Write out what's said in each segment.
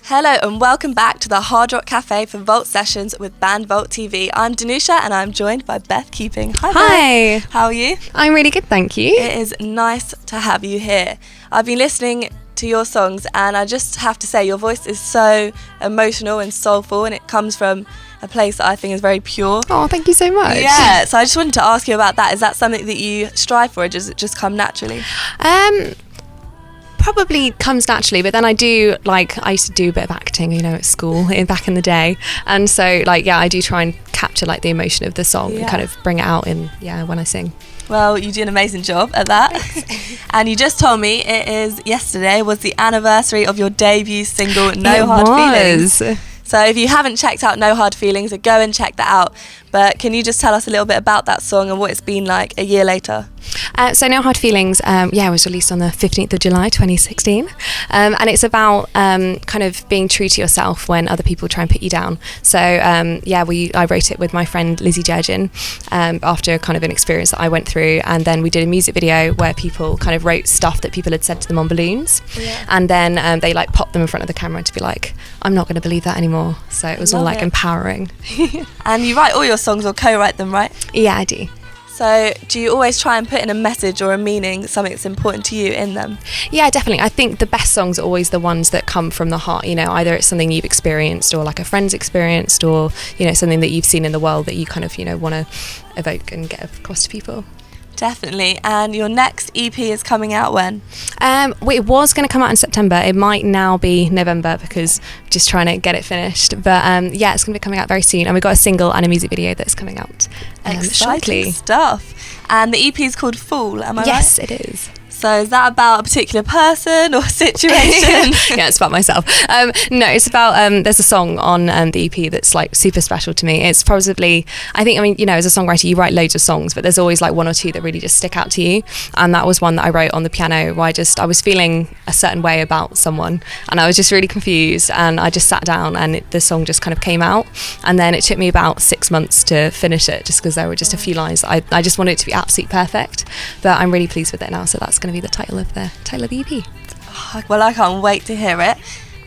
Hello and welcome back to the Hard Rock Cafe for Vault Sessions with Band Vault TV. I'm Danusia and I'm joined by Beth Keeping. Hi. Beth. How are you? I'm really good, thank you. It is nice to have you here. I've been listening to your songs and I just have to say your voice is so emotional and soulful, and it comes from a place that I think is very pure. Oh, thank you so much. Yeah, so I just wanted to ask you about that. Is that something that you strive for, or does it just come naturally? Probably comes naturally, but then I used to do a bit of acting, at school back in the day, and so I do try and capture the emotion of the song and kind of bring it out when I sing. Well, you do an amazing job at that. And you just told me yesterday was the anniversary of your debut single, No Hard Feelings. So if you haven't checked out No Hard Feelings, go and check that out. But can you just tell us a little bit about that song and what it's been like a year later? So No Hard Feelings, was released on the 15th of July 2016, and it's about kind of being true to yourself when other people try and put you down. So I wrote it with my friend Lizzie Jurgen after kind of an experience that I went through, and then we did a music video where people kind of wrote stuff that people had said to them on balloons, and then they popped them in front of the camera to be like, I'm not going to believe that anymore. So it was all empowering. And you write all your songs or co-write them, right? Yeah, I do. So do you always try and put in a message or a meaning, something that's important to you in them? Yeah, definitely. I think the best songs are always the ones that come from the heart. Either it's something you've experienced or a friend's experienced, or, something that you've seen in the world that you kind of, want to evoke and get across to people. Definitely. And your next EP is coming out when? It was going to come out in September. It might now be November because I'm just trying to get it finished. But it's going to be coming out very soon. And we've got a single and a music video that's coming out Exciting shortly. Stuff. And the EP is called Fool, am I right? Yes, it is. So is that about a particular person or situation? Yeah, it's about myself. No, it's about, there's a song on the EP that's super special to me. It's probably, as a songwriter, you write loads of songs, but there's always one or two that really just stick out to you. And that was one that I wrote on the piano where I was feeling a certain way about someone and I was just really confused, and I just sat down and the song just kind of came out. And then it took me about 6 months to finish it just because there were just a few lines. I just wanted it to be absolutely perfect, but I'm really pleased with it now. So that's going to be the title of the EP. Well, I can't wait to hear it.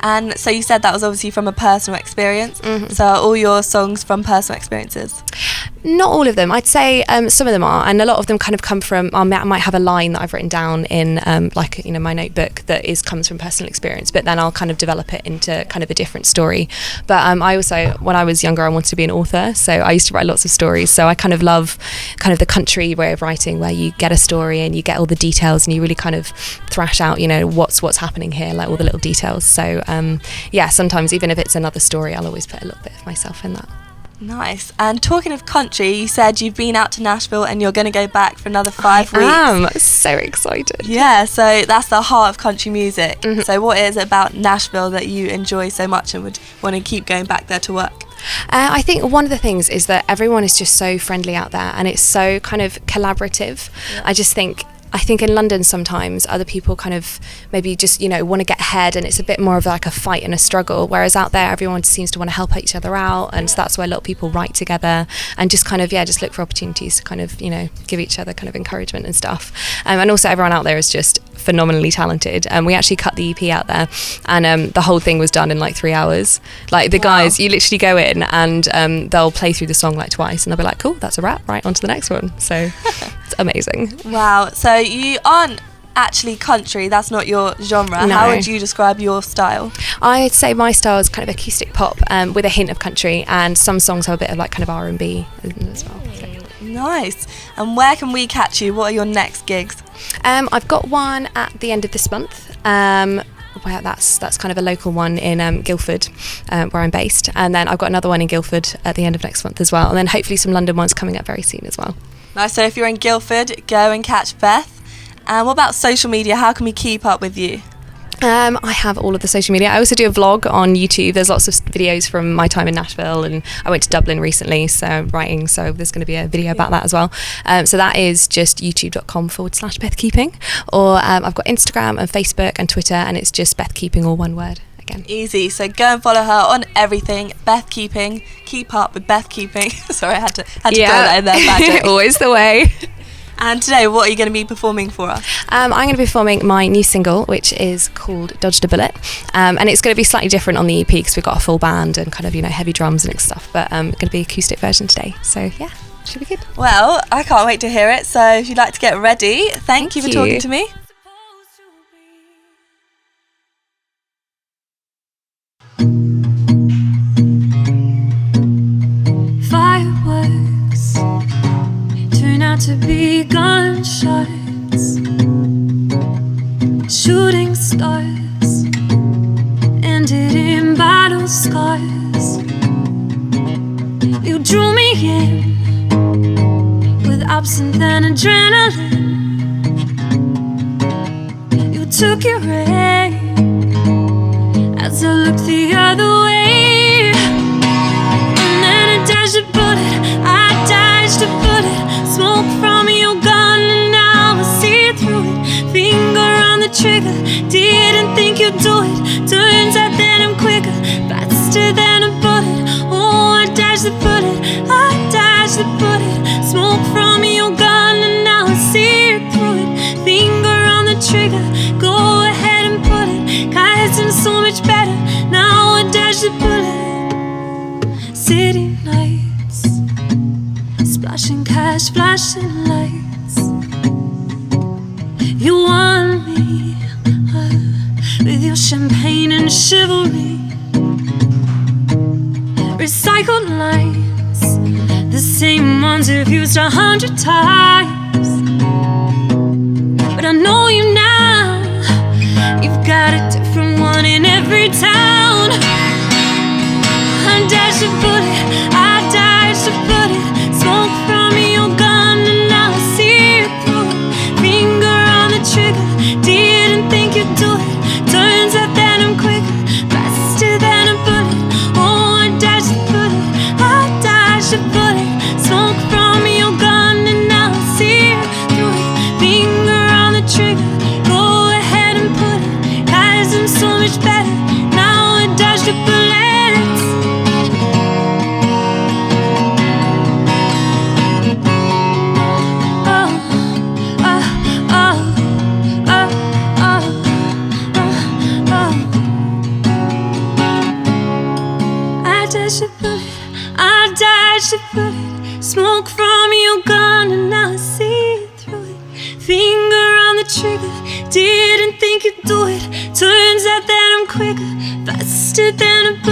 And so you said that was obviously from a personal experience. Mm-hmm. So are all your songs from personal experiences? Not all of them. I'd say some of them are, and a lot of them kind of come from, I might have a line that I've written down in my notebook that comes from personal experience, but then I'll kind of develop it into kind of a different story. But I also, when I was younger, I wanted to be an author, so I used to write lots of stories. So I kind of love kind of the country way of writing, where you get a story and you get all the details and you really kind of thrash out, what's happening here, all the little details. So sometimes even if it's another story, I'll always put a little bit of myself in that. Nice. And talking of country, you said you've been out to Nashville and you're going to go back for another 5 weeks. I am so excited. Yeah, so that's the heart of country music. Mm-hmm. So what is it about Nashville that you enjoy so much and would want to keep going back there to work? I think one of the things is that everyone is just so friendly out there and it's so kind of collaborative. Yeah. I think in London sometimes other people kind of maybe just, want to get ahead, and it's a bit more of a fight and a struggle, whereas out there everyone seems to want to help each other out, and so that's why a lot of people write together and just kind of, just look for opportunities to kind of, give each other kind of encouragement and stuff. And also everyone out there is just phenomenally talented, and we actually cut the EP out there, and the whole thing was done in 3 hours. Guys, you literally go in and they'll play through the song twice and they'll be like, cool, that's a wrap, right, on to the next one. So it's amazing. Wow. So you aren't actually country, that's not your genre. No. How would you describe your style? I'd say my style is kind of acoustic pop with a hint of country, and some songs have a bit of kind of R&B as well. So. Nice. And where can we catch you? What are your next gigs? I've got one at the end of this month. Where that's kind of a local one in Guildford, where I'm based, and then I've got another one in Guildford at the end of next month as well, and then hopefully some London ones coming up very soon as well. Nice. So if you're in Guildford, go and catch Beth. And what about social media? How can we keep up with you? I have all of the social media. I also do a vlog on YouTube. There's lots of videos from my time in Nashville, and I went to Dublin recently, so writing, so there's going to be a video about that as well. So that is just youtube.com/Beth Keeping, or I've got Instagram and Facebook and Twitter, and it's just Beth Keeping, all one word. Again. Easy. So go and follow her on everything. Beth Keeping. Keep up with Beth Keeping. Sorry, I had to throw that in there. Always the way. And today, what are you going to be performing for us? I'm going to be performing my new single, which is called Dodged a Bullet. And it's going to be slightly different on the EP because we've got a full band and kind of, heavy drums and stuff. But going to be acoustic version today. So, yeah, should be good. Well, I can't wait to hear it. So if you'd like to get ready, thank you for talking to me. Fireworks turn out to be gunshots, shooting stars ended in battle scars. You drew me in with absinthe and adrenaline. You took your aim as I looked the other way, and then I dodged a bullet. I dodged a bullet. Smoke from your gun, and now I see through it. Finger on the trigger. Didn't think you'd do it. Turns out that I'm quicker, faster than a bullet. Oh, I dodged the bullet. I dodged the bullet. Smoke from your gun, and now I see through it. Finger on the trigger. Go ahead and pull it. 'Cause it's so much better. Now I dodged the bullet. City nights, splashing cash, flashing lights. You want me with your champagne and chivalry. Recycled lines, the same ones you've used 100 times. But I know you now. You've got a different one in every town. I dodged a bullet, I dodged a bullet. Smoke from your gun, and now I see it through it. Finger on the trigger, didn't think you'd do it. Turns out that I'm quicker, faster than a bullet. Oh, I dodged a bullet, I dodged a bullet. Smoke from your gun, and now I see it through it. Finger on the trigger, go ahead and put it. 'Cause I'm so much better, now I dodged a bullet. I dodged a bullet. Smoke from your gun, and now I see through it. Finger on the trigger, didn't think you'd do it. Turns out that I'm quicker, faster than a bullet.